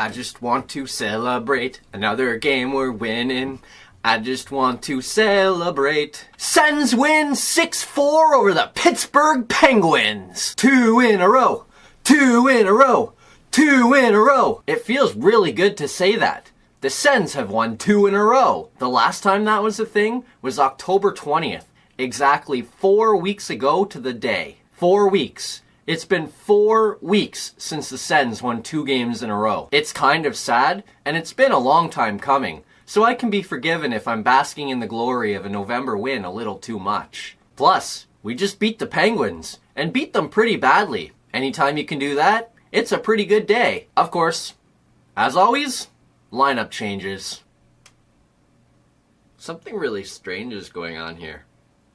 I just want to celebrate another game we're winning. I just want to celebrate. Sens win 6-4 over the Pittsburgh Penguins. 2 in a row. 2 in a row. 2 in a row. It feels really good to say that. The Sens have won 2 in a row. The last time that was a thing was October 20th. Exactly 4 weeks ago to the day. 4 weeks. It's been 4 weeks since the Sens won 2 games in a row. It's kind of sad, and it's been a long time coming, so I can be forgiven if I'm basking in the glory of a November win a little too much. Plus, we just beat the Penguins, and beat them pretty badly. Anytime you can do that, it's a pretty good day. Of course, as always, lineup changes. Something really strange is going on here.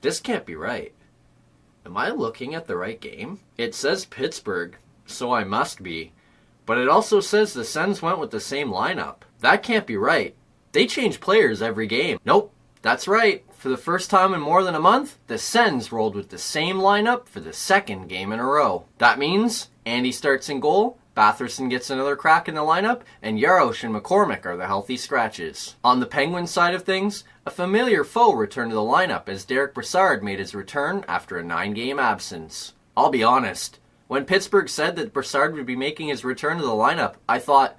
This can't be right. Am I looking at the right game? It says Pittsburgh, so I must be. But it also says the Sens went with the same lineup. That can't be right. They change players every game. Nope, that's right. For the first time in more than a month, the Sens rolled with the same lineup for the second game in a row. That means Andy starts in goal, Batherson gets another crack in the lineup, and Jarosz and McCormick are the healthy scratches. On the Penguins side of things, a familiar foe returned to the lineup as Derek Brassard made his return after a 9-game absence. I'll be honest, when Pittsburgh said that Brassard would be making his return to the lineup, I thought,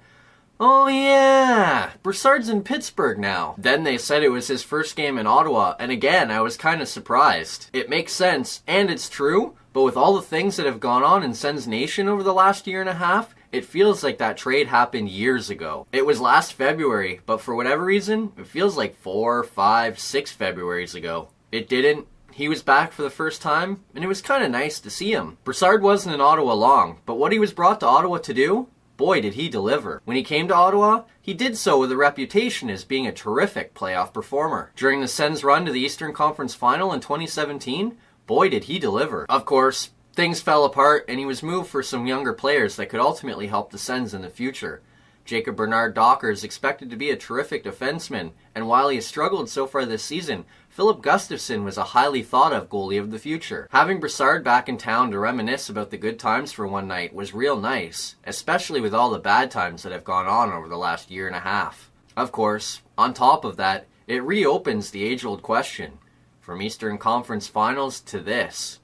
oh yeah, Brassard's in Pittsburgh now. Then they said it was his first game in Ottawa, and again, I was kind of surprised. It makes sense, and it's true, but with all the things that have gone on in Sens Nation over the last year and a half, it feels like that trade happened years ago. It was last February, but for whatever reason, it feels like 4, 5, 6 Februaries ago. It didn't. He was back for the first time, and it was kind of nice to see him. Brassard wasn't in Ottawa long, but what he was brought to Ottawa to do, boy did he deliver. When he came to Ottawa, he did so with a reputation as being a terrific playoff performer. During the Sens' run to the Eastern Conference Final in 2017, boy did he deliver. Of course, things fell apart, and he was moved for some younger players that could ultimately help the Sens in the future. Jacob Bernard-Docker is expected to be a terrific defenseman, and while he has struggled so far this season, Philip Gustafsson was a highly thought-of goalie of the future. Having Brassard back in town to reminisce about the good times for one night was real nice, especially with all the bad times that have gone on over the last year and a half. Of course, on top of that, it reopens the age-old question. From Eastern Conference Finals to this.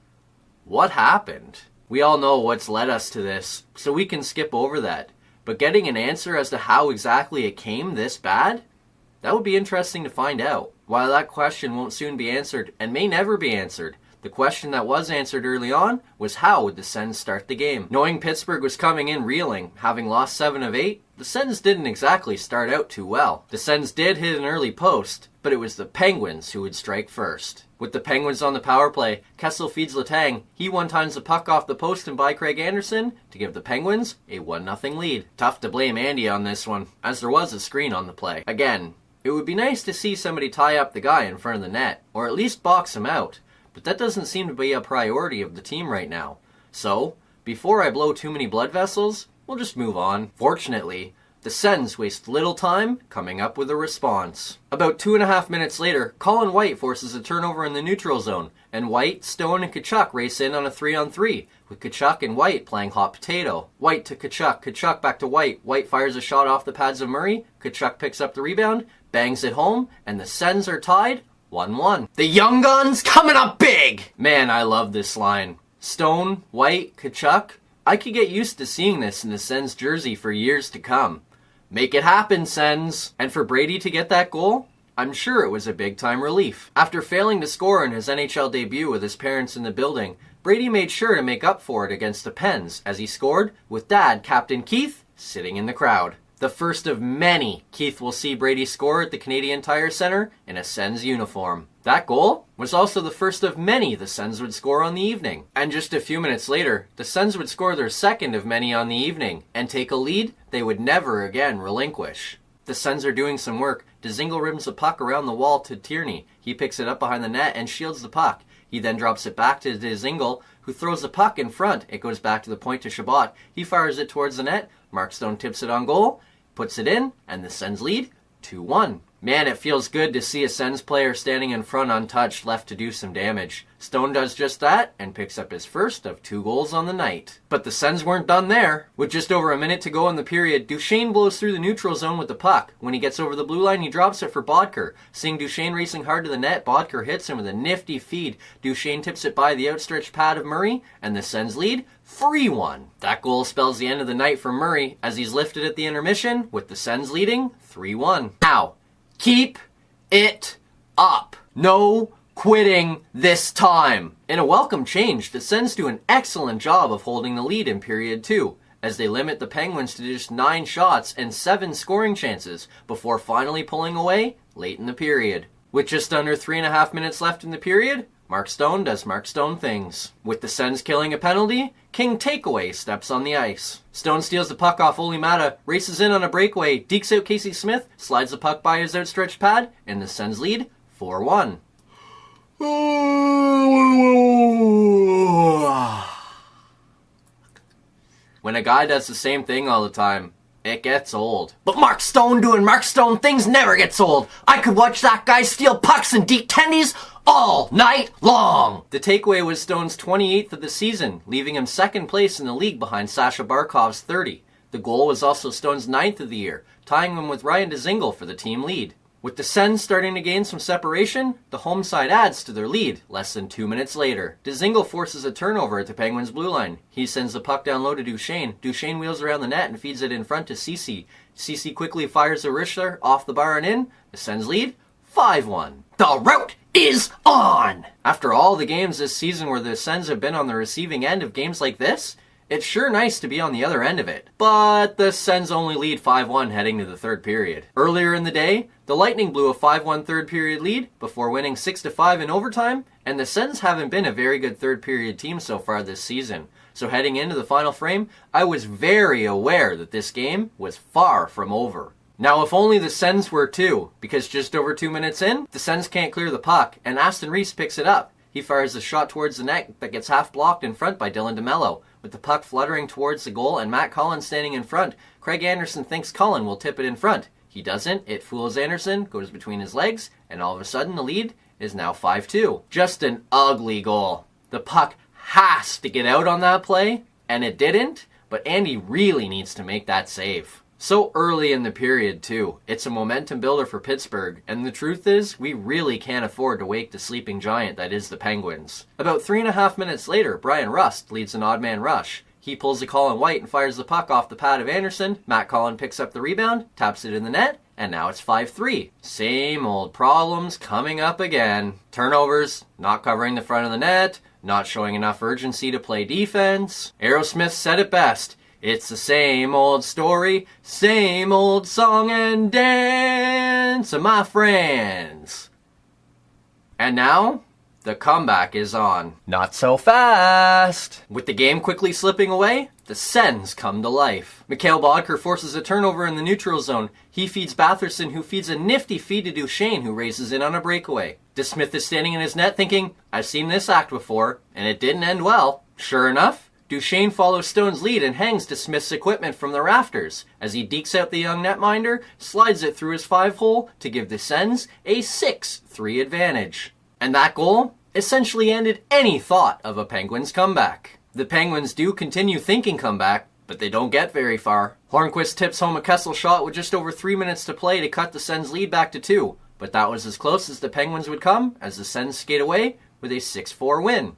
What happened? We all know what's led us to this, so we can skip over that. But getting an answer as to how exactly it came this bad? That would be interesting to find out. While that question won't soon be answered, and may never be answered, the question that was answered early on was how would the Sens start the game? Knowing Pittsburgh was coming in reeling, having lost 7 of 8, the Sens didn't exactly start out too well. The Sens did hit an early post, but it was the Penguins who would strike first. With the Penguins on the power play, Kessel feeds Letang. He one-times the puck off the post and by Craig Anderson to give the Penguins a 1-0 lead. Tough to blame Andy on this one, as there was a screen on the play. Again, it would be nice to see somebody tie up the guy in front of the net, or at least box him out, but that doesn't seem to be a priority of the team right now. So, before I blow too many blood vessels, we'll just move on. Fortunately, the Sens waste little time coming up with a response. About 2.5 minutes later, Colin White forces a turnover in the neutral zone, and White, Stone, and Tkachuk race in on a 3-on-3, with Tkachuk and White playing hot potato. White to Tkachuk, Tkachuk back to White. White fires a shot off the pads of Murray, Tkachuk picks up the rebound, bangs it home, and the Sens are tied 1-1. The Young Guns coming up big! Man, I love this line. Stone, White, Tkachuk. I could get used to seeing this in the Sens jersey for years to come. Make it happen, Sens! And for Brady to get that goal, I'm sure it was a big-time relief. After failing to score in his NHL debut with his parents in the building, Brady made sure to make up for it against the Pens as he scored with Dad, Captain Keith, sitting in the crowd. The first of many Keith will see Brady score at the Canadian Tire Centre in a Sens uniform. That goal was also the first of many the Sens would score on the evening. And just a few minutes later, the Sens would score their second of many on the evening and take a lead they would never again relinquish. The Sens are doing some work. Dzingel rims the puck around the wall to Tierney. He picks it up behind the net and shields the puck. He then drops it back to Dzingel, who throws the puck in front. It goes back to the point to Chabot. He fires it towards the net. Mark Stone tips it on goal, puts it in, and the Sens lead 2-1. Man, it feels good to see a Sens player standing in front untouched left to do some damage. Stone does just that and picks up his first of 2 goals on the night. But the Sens weren't done there. With just over a minute to go in the period, Duchesne blows through the neutral zone with the puck. When he gets over the blue line, he drops it for Bodker. Seeing Duchesne racing hard to the net, Bodker hits him with a nifty feed. Duchesne tips it by the outstretched pad of Murray, and the Sens lead 3-1. That goal spells the end of the night for Murray as he's lifted at the intermission, with the Sens leading 3-1. Now, keep it up. No quitting this time. In a welcome change, the Sens do an excellent job of holding the lead in period 2, as they limit the Penguins to just 9 shots and 7 scoring chances before finally pulling away late in the period. With just under 3.5 minutes left in the period, Mark Stone does Mark Stone things. With the Sens killing a penalty, King Takeaway steps on the ice. Stone steals the puck off Olli Määttä, races in on a breakaway, dekes out Casey Smith, slides the puck by his outstretched pad, and the Sens lead 4-1. When a guy does the same thing all the time, it gets old. But Mark Stone doing Mark Stone things never gets old. I could watch that guy steal pucks and deke tendies all night long. The takeaway was Stone's 28th of the season, leaving him second place in the league behind Sasha Barkov's 30. The goal was also Stone's 9th of the year, tying him with Ryan Dzingel for the team lead. With the Sens starting to gain some separation, the home side adds to their lead less than 2 minutes later. Dzingel forces a turnover at the Penguins' blue line. He sends the puck down low to Duchesne. Duchesne wheels around the net and feeds it in front to Ceci. Ceci quickly fires a wrister off the bar and in. The Sens lead 5-1. The route is on! After all the games this season where the Sens have been on the receiving end of games like this, it's sure nice to be on the other end of it. But the Sens only lead 5-1 heading to the third period. Earlier in the day, the Lightning blew a 5-1 third period lead before winning 6-5 in overtime, and the Sens haven't been a very good third period team so far this season. So heading into the final frame, I was very aware that this game was far from over. Now if only the Sens were too, because just over 2 minutes in, the Sens can't clear the puck, and Aston Reese picks it up. He fires a shot towards the net that gets half blocked in front by Dylan DeMello. With the puck fluttering towards the goal and Matt Cullen standing in front, Craig Anderson thinks Cullen will tip it in front. He doesn't, it fools Anderson, goes between his legs, and all of a sudden the lead is now 5-2. Just an ugly goal. The puck has to get out on that play, and it didn't, but Andy really needs to make that save. So early in the period, too. It's a momentum builder for Pittsburgh, and the truth is, we really can't afford to wake the sleeping giant that is the Penguins. About 3.5 minutes later, Brian Rust leads an odd man rush. He pulls a Colin White and fires the puck off the pad of Anderson. Matt Cullen picks up the rebound, taps it in the net, and now it's 5-3. Same old problems coming up again. Turnovers, not covering the front of the net, not showing enough urgency to play defense. Aerosmith said it best. It's the same old story, same old song and dance, my friends. And now, the comeback is on. Not so fast. With the game quickly slipping away, the Sens come to life. Mikhail Bodker forces a turnover in the neutral zone. He feeds Batherson, who feeds a nifty feed to Duchesne, who races in on a breakaway. DeSmith is standing in his net thinking, I've seen this act before, and it didn't end well. Sure enough, Duchesne follows Stone's lead and hangs DeSmith's equipment from the rafters. As he dekes out the young netminder, slides it through his 5-hole to give the Sens a 6-3 advantage. And that goal essentially ended any thought of a Penguins comeback. The Penguins do continue thinking comeback, but they don't get very far. Hornquist tips home a Kessel shot with just over 3 minutes to play to cut the Sens lead back to 2, but that was as close as the Penguins would come as the Sens skate away with a 6-4 win.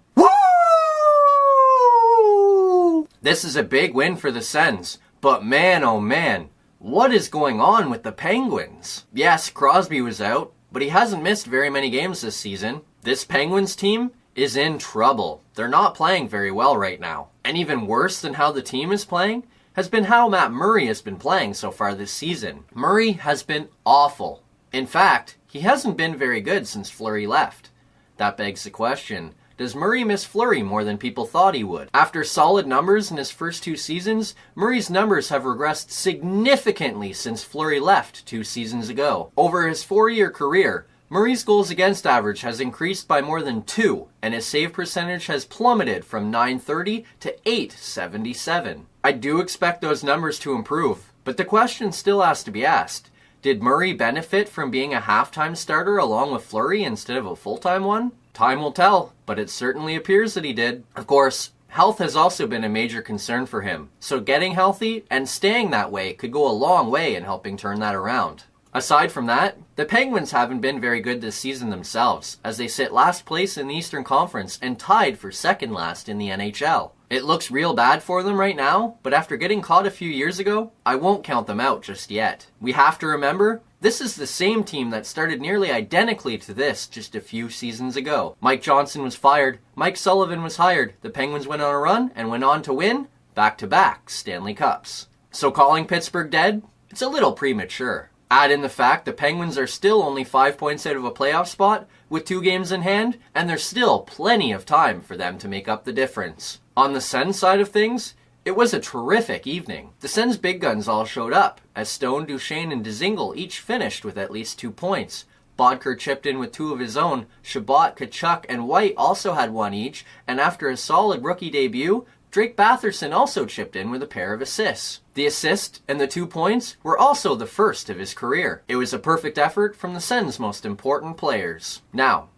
This is a big win for the Sens, but man oh man, what is going on with the Penguins? Yes, Crosby was out, but he hasn't missed very many games this season. This Penguins team is in trouble. They're not playing very well right now. And even worse than how the team is playing has been how Matt Murray has been playing so far this season. Murray has been awful. In fact, he hasn't been very good since Fleury left. That begs the question, does Murray miss Fleury more than people thought he would? After solid numbers in his first 2 seasons, Murray's numbers have regressed significantly since Fleury left 2 seasons ago. Over his 4-year career, Murray's goals against average has increased by more than 2, and his save percentage has plummeted from .930 to .877. I do expect those numbers to improve, but the question still has to be asked. Did Murray benefit from being a halftime starter along with Fleury instead of a full-time one? Time will tell, but it certainly appears that he did. Of course, health has also been a major concern for him, so getting healthy and staying that way could go a long way in helping turn that around. Aside from that, the Penguins haven't been very good this season themselves, as they sit last place in the Eastern Conference and tied for second last in the NHL. It looks real bad for them right now, but after getting caught a few years ago, I won't count them out just yet. We have to remember, this is the same team that started nearly identically to this just a few seasons ago. Mike Johnson was fired, Mike Sullivan was hired, the Penguins went on a run and went on to win back-to-back Stanley Cups. So calling Pittsburgh dead? It's a little premature. Add in the fact the Penguins are still only 5 points out of a playoff spot with 2 games in hand, and there's still plenty of time for them to make up the difference. On the Sens side of things, it was a terrific evening. The Sens big guns all showed up, as Stone, Duchesne, and Dzingel each finished with at least 2 points. Bodker chipped in with 2 of his own, Chabot, Tkachuk, and White also had 1 each, and after a solid rookie debut, Drake Batherson also chipped in with a pair of assists. The assist and the 2 points were also the first of his career. It was a perfect effort from the Sens' most important players. Now,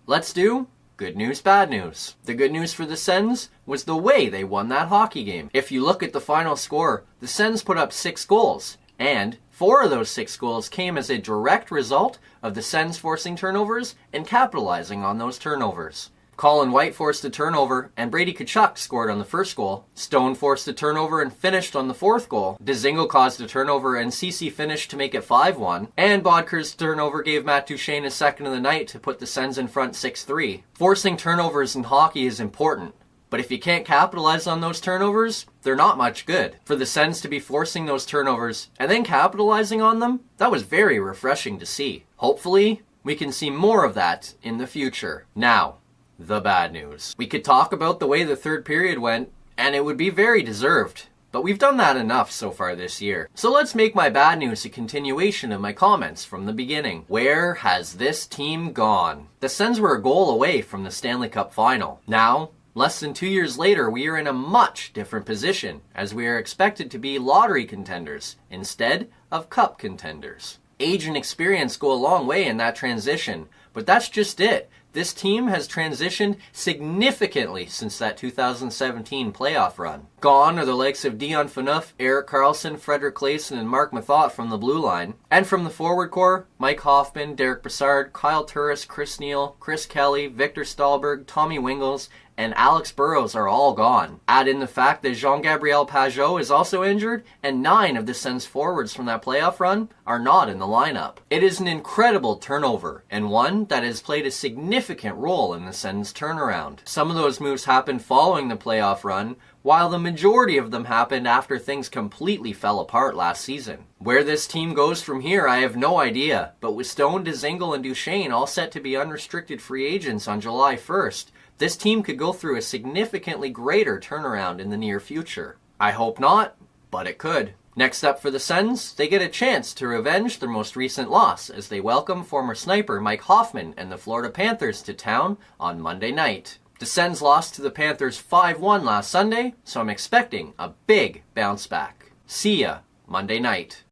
let's do good news, bad news. The good news for the Sens was the way they won that hockey game. If you look at the final score, the Sens put up 6 goals, and 4 of those 6 goals came as a direct result of the Sens forcing turnovers and capitalizing on those turnovers. Colin White forced a turnover, and Brady Tkachuk scored on the first goal. Stone forced a turnover and finished on the 4th goal. Dzingel caused a turnover, and Ceci finished to make it 5-1. And Bodker's turnover gave Matt Duchesne his second of the night to put the Sens in front 6-3. Forcing turnovers in hockey is important, but if you can't capitalize on those turnovers, they're not much good. For the Sens to be forcing those turnovers and then capitalizing on them, that was very refreshing to see. Hopefully, we can see more of that in the future. Now, the bad news. We could talk about the way the third period went, and it would be very deserved. But we've done that enough so far this year. So let's make my bad news a continuation of my comments from the beginning. Where has this team gone? The Sens were a goal away from the Stanley Cup final. Now, less than 2 years later, we are in a much different position, as we are expected to be lottery contenders instead of cup contenders. Age and experience go a long way in that transition, but that's just it. This team has transitioned significantly since that 2017 playoff run. Gone are the likes of Dion Phaneuf, Erik Karlsson, Frederick Claesson, and Mark Mathot from the blue line. And from the forward core, Mike Hoffman, Derek Brassard, Kyle Turris, Chris Neal, Chris Kelly, Victor Stahlberg, Tommy Wingels, and Alex Burrows are all gone. Add in the fact that Jean-Gabriel Pageau is also injured, and 9 of the Sens forwards from that playoff run are not in the lineup. It is an incredible turnover, and one that has played a significant role in the Sens' turnaround. Some of those moves happened following the playoff run, while the majority of them happened after things completely fell apart last season. Where this team goes from here, I have no idea, but with Stone, Dzingel, and Duchesne all set to be unrestricted free agents on July 1st, this team could go through a significantly greater turnaround in the near future. I hope not, but it could. Next up for the Sens, they get a chance to revenge their most recent loss as they welcome former sniper Mike Hoffman and the Florida Panthers to town on Monday night. The Sens lost to the Panthers 5-1 last Sunday, so I'm expecting a big bounce back. See ya Monday night.